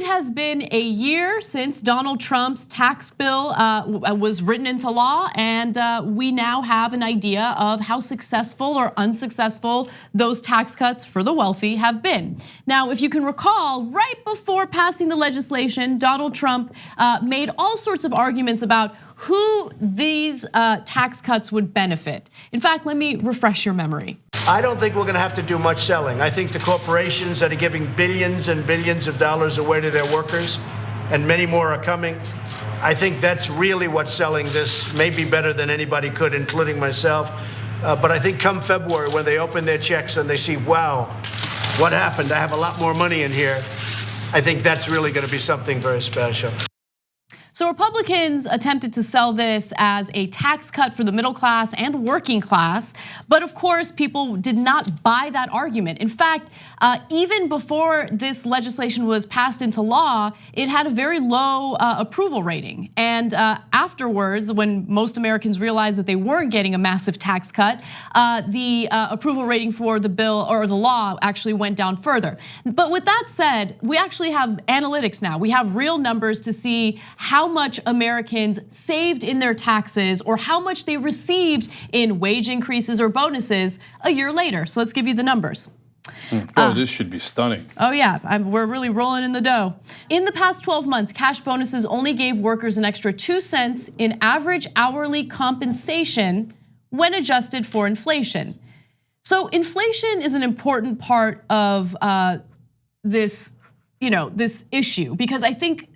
It has been a year since Donald Trump's tax bill was written into law, and we now have an idea of how successful or unsuccessful those tax cuts for the wealthy have been. Now, if you can recall, right before passing the legislation, Donald Trump made all sorts of arguments about who these tax cuts would benefit. In fact, let me refresh your memory. I don't think we're going to have to do much selling. I think the corporations that are giving billions and billions of dollars away to their workers, and many more are coming, I think that's really what's selling this, maybe better than anybody could, including myself. But I think come February, when they open their checks and they see, wow, what happened? I have a lot more money in here. I think that's really going to be something very special. So Republicans attempted to sell this as a tax cut for the middle class and working class, but of course people did not buy that argument. In fact, even before this legislation was passed into law, it had a very low approval rating. And afterwards, when most Americans realized that they weren't getting a massive tax cut, the approval rating for the bill or the law actually went down further. But with that said, we actually have analytics now. We have real numbers to see how much Americans saved in their taxes or how much they received in wage increases or bonuses a year later. So let's give you the numbers. Oh, this should be stunning. Oh yeah, we're really rolling in the dough. In the past 12 months, cash bonuses only gave workers an extra 2 cents in average hourly compensation when adjusted for inflation. So inflation is an important part of this issue, because I think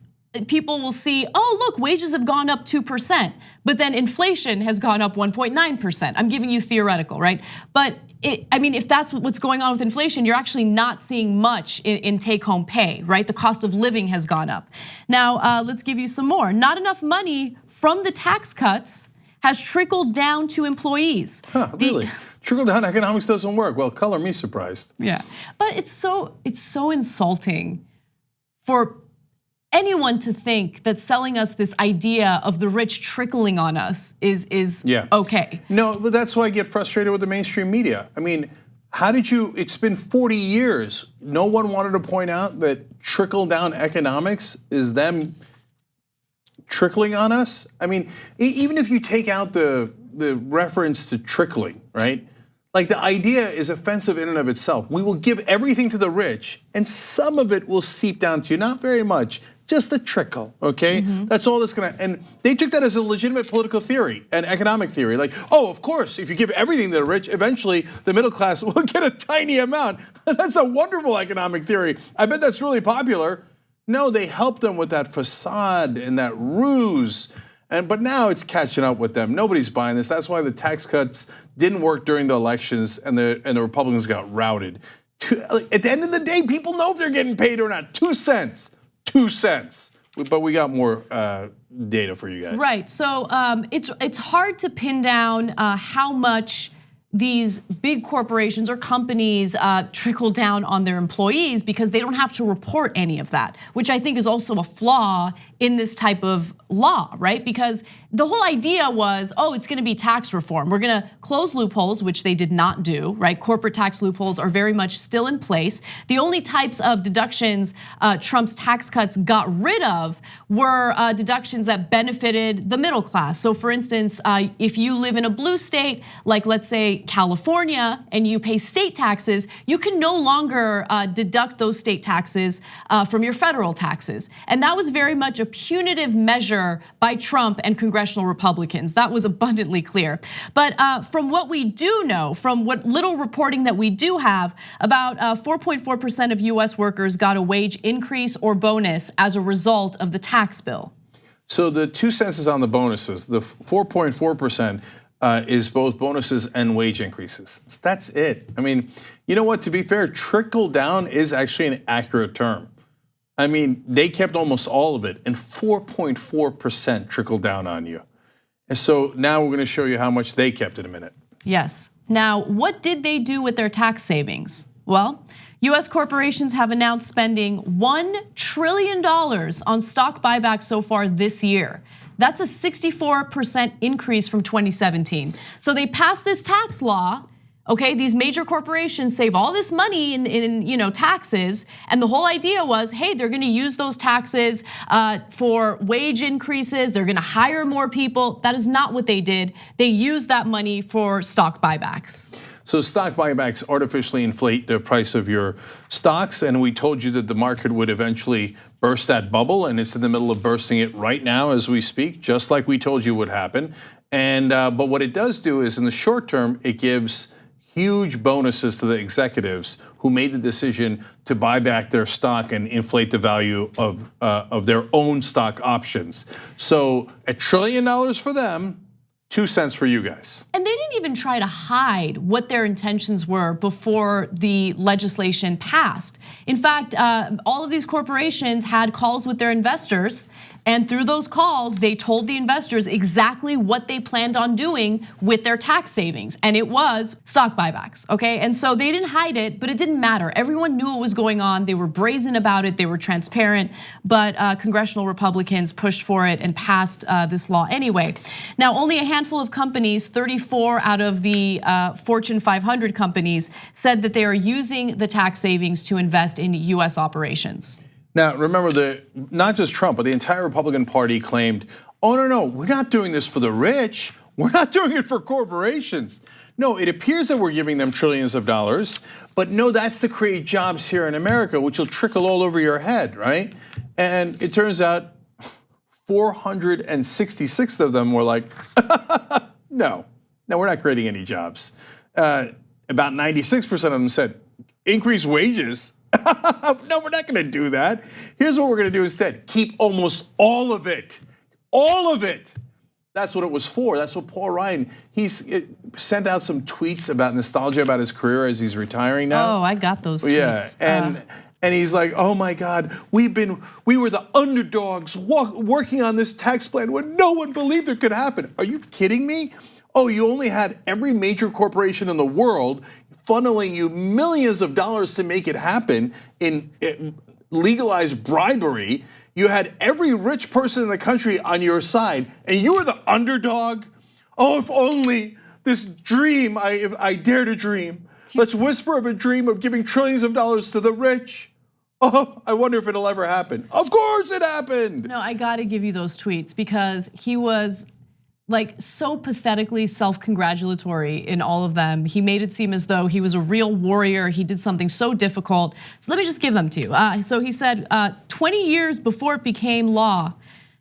people will see, oh look, wages have gone up 2%, but then inflation has gone up 1.9%. I'm giving you theoretical, right? But if that's what's going on with inflation, you're actually not seeing much in take-home pay, right? The cost of living has gone up. Now, let's give you some more. Not enough money from the tax cuts has trickled down to employees. Really? Trickle-down economics doesn't work. Well, color me surprised. Yeah, but it's so insulting for anyone to think that selling us this idea of the rich trickling on us is okay. No, but that's why I get frustrated with the mainstream media. I mean, it's been 40 years. No one wanted to point out that trickle-down economics is them trickling on us. I mean, even if you take out the reference to trickling, right? Like, the idea is offensive in and of itself. We will give everything to the rich and some of it will seep down to you, not very much. Just a trickle, okay? That's all that's gonna, and they took that as a legitimate political theory and economic theory. Like, oh, of course, if you give everything to the rich, eventually the middle class will get a tiny amount. That's a wonderful economic theory. I bet that's really popular. No, they helped them with that facade and that ruse. But now it's catching up with them. Nobody's buying this. That's why the tax cuts didn't work during the elections and the Republicans got routed. At the end of the day, people know if they're getting paid or not. 2 cents. 2 cents, but we got more data for you guys. Right, so it's hard to pin down how much these big corporations or companies trickle down on their employees, because they don't have to report any of that, which I think is also a flaw in this type of law, right? Because the whole idea was, oh, it's gonna be tax reform. We're gonna close loopholes, which they did not do, right? Corporate tax loopholes are very much still in place. The only types of deductions Trump's tax cuts got rid of were deductions that benefited the middle class. So for instance, if you live in a blue state, like let's say California, and you pay state taxes, you can no longer deduct those state taxes from your federal taxes. And that was very much a punitive measure by Trump and congressional Republicans. That was abundantly clear. But from what we do know, from what little reporting that we do have, about 4.4% of US workers got a wage increase or bonus as a result of the tax bill. So the 2 cents is on the bonuses. The 4.4% is both bonuses and wage increases. That's it. I mean, you know what, to be fair, trickle down is actually an accurate term. I mean, they kept almost all of it, and 4.4% trickled down on you. And so now we're gonna show you how much they kept in a minute. Yes. Now, what did they do with their tax savings? Well, US corporations have announced spending $1 trillion on stock buybacks so far this year. That's a 64% increase from 2017. So they passed this tax law Okay, these major corporations save all this money in taxes, and the whole idea was, hey, they're going to use those taxes for wage increases. They're going to hire more people. That is not what they did. They used that money for stock buybacks. So stock buybacks artificially inflate the price of your stocks, and we told you that the market would eventually burst that bubble, and it's in the middle of bursting it right now as we speak, just like we told you would happen. And but what it does do is, in the short term, it gives huge bonuses to the executives who made the decision to buy back their stock and inflate the value of their own stock options. So $1 trillion for them, 2 cents for you guys. And they didn't even try to hide what their intentions were before the legislation passed. In fact, all of these corporations had calls with their investors, and through those calls, they told the investors exactly what they planned on doing with their tax savings, and it was stock buybacks, okay? And so they didn't hide it, but it didn't matter. Everyone knew what was going on. They were brazen about it. They were transparent, but congressional Republicans pushed for it and passed this law anyway. Now, only a handful of companies, 34 out of the Fortune 500 companies, said that they are using the tax savings to invest in US operations. Now, remember, not just Trump, but the entire Republican Party claimed, oh, no, we're not doing this for the rich. We're not doing it for corporations. No, it appears that we're giving them trillions of dollars, but no, that's to create jobs here in America, which will trickle all over your head, right? And it turns out 466 of them were like, no, we're not creating any jobs. About 96% of them said, increase wages. No, we're not going to do that. Here's what we're going to do instead. Keep almost all of it. All of it. That's what it was for. That's what Paul Ryan, he's sent out some tweets about nostalgia about his career as he's retiring now. Oh, I got those tweets. Yeah, and he's like, oh my God, we were the underdogs working on this tax plan when no one believed it could happen. Are you kidding me? Oh, you only had every major corporation in the world funneling you millions of dollars to make it happen in legalized bribery. You had every rich person in the country on your side, and you were the underdog. Oh, if only this dream, if I dare to dream. Let's whisper of a dream of giving trillions of dollars to the rich. Oh, I wonder if it'll ever happen. Of course it happened. No, I gotta give you those tweets because he was like so pathetically self-congratulatory in all of them. He made it seem as though he was a real warrior. He did something so difficult. So let me just give them to you. So he said, 20 years before it became law,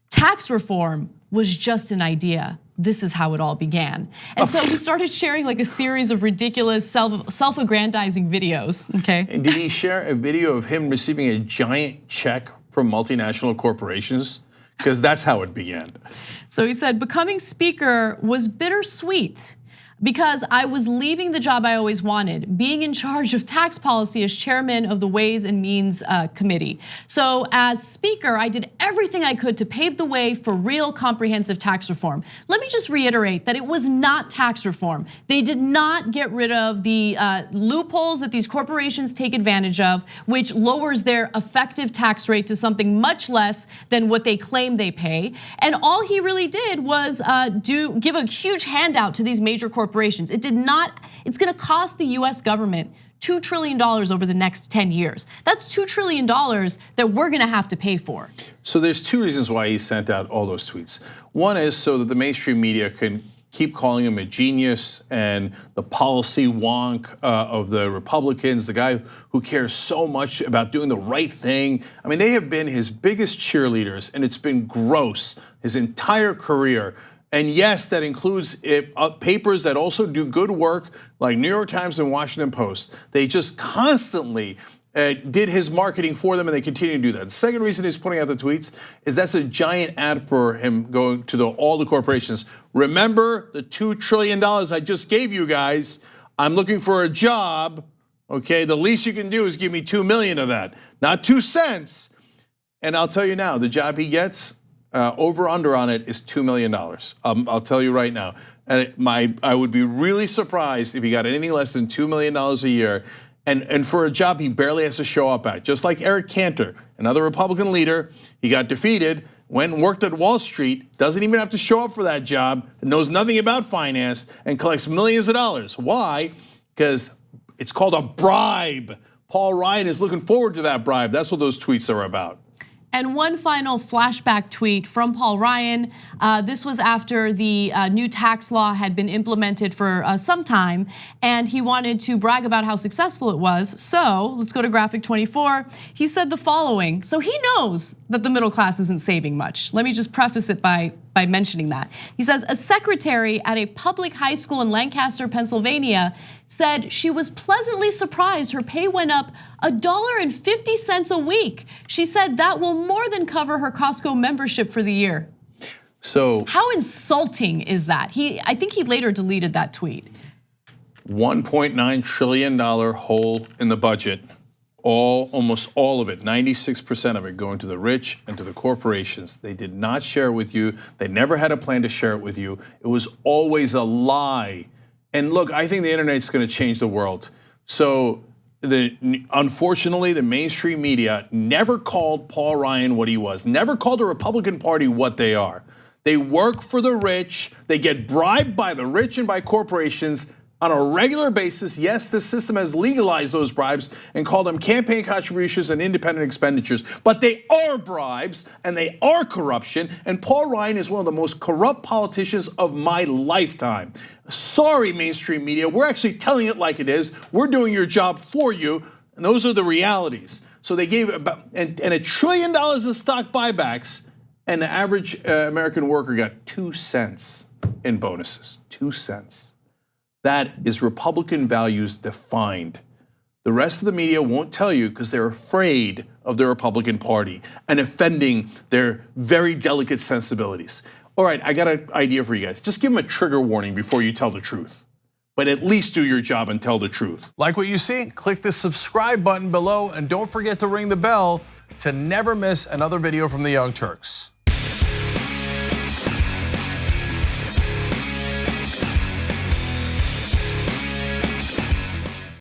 tax reform was just an idea. This is how it all began. And so he started sharing like a series of ridiculous self-aggrandizing videos, okay? And did he share a video of him receiving a giant check from multinational corporations? Because that's how it began. So he said, becoming speaker was bittersweet because I was leaving the job I always wanted, being in charge of tax policy as chairman of the Ways and Means Committee. So as speaker, I did everything I could to pave the way for real comprehensive tax reform. Let me just reiterate that it was not tax reform. They did not get rid of the loopholes that these corporations take advantage of, which lowers their effective tax rate to something much less than what they claim they pay. And all he really did was give a huge handout to these major corporations. It did not, it's gonna cost the US government $2 trillion over the next 10 years. That's $2 trillion that we're gonna have to pay for. So there's two reasons why he sent out all those tweets. One is so that the mainstream media can keep calling him a genius and the policy wonk of the Republicans, the guy who cares so much about doing the right thing. I mean, they have been his biggest cheerleaders, and it's been gross his entire career. And yes, that includes papers that also do good work, like New York Times and Washington Post. They just constantly did his marketing for them, and they continue to do that. The second reason he's putting out the tweets is that's a giant ad for him going to all the corporations. Remember the $2 trillion I just gave you guys? I'm looking for a job, okay? The least you can do is give me 2 million of that, not 2 cents. And I'll tell you now, the job he gets, over under on it is $2 million. I'll tell you right now. And I would be really surprised if he got anything less than $2 million a year. And for a job he barely has to show up at. Just like Eric Cantor, another Republican leader, he got defeated, went and worked at Wall Street, doesn't even have to show up for that job, knows nothing about finance, and collects millions of dollars. Why? because it's called a bribe. Paul Ryan is looking forward to that bribe. That's what those tweets are about. And one final flashback tweet from Paul Ryan. This was after the new tax law had been implemented for some time, and he wanted to brag about how successful it was. So let's go to graphic 24. He said the following. So he knows that the middle class isn't saving much. Let me just preface it by mentioning that. He says a secretary at a public high school in Lancaster, Pennsylvania said she was pleasantly surprised her pay went up $1.50 a week. She said that will more than cover her Costco membership for the year. So how insulting is that? I think he later deleted that tweet. $1.9 trillion hole in the budget. Almost all of it, 96% of it going to the rich and to the corporations. They did not share it with you. They never had a plan to share it with you. It was always a lie. And look, I think the internet's gonna change the world. So unfortunately, the mainstream media never called Paul Ryan what he was, never called the Republican Party what they are. They work for the rich, they get bribed by the rich and by corporations on a regular basis. Yes, the system has legalized those bribes and called them campaign contributions and independent expenditures, but they are bribes and they are corruption. And Paul Ryan is one of the most corrupt politicians of my lifetime. Sorry, mainstream media, we're actually telling it like it is. We're doing your job for you, and those are the realities. So they gave about and $1 trillion of stock buybacks, and the average American worker got 2 cents in bonuses, 2 cents. That is Republican values defined. The rest of the media won't tell you because they're afraid of the Republican Party and offending their very delicate sensibilities. All right, I got an idea for you guys. Just give them a trigger warning before you tell the truth. But at least do your job and tell the truth. Like what you see? Click the subscribe button below and don't forget to ring the bell to never miss another video from the Young Turks.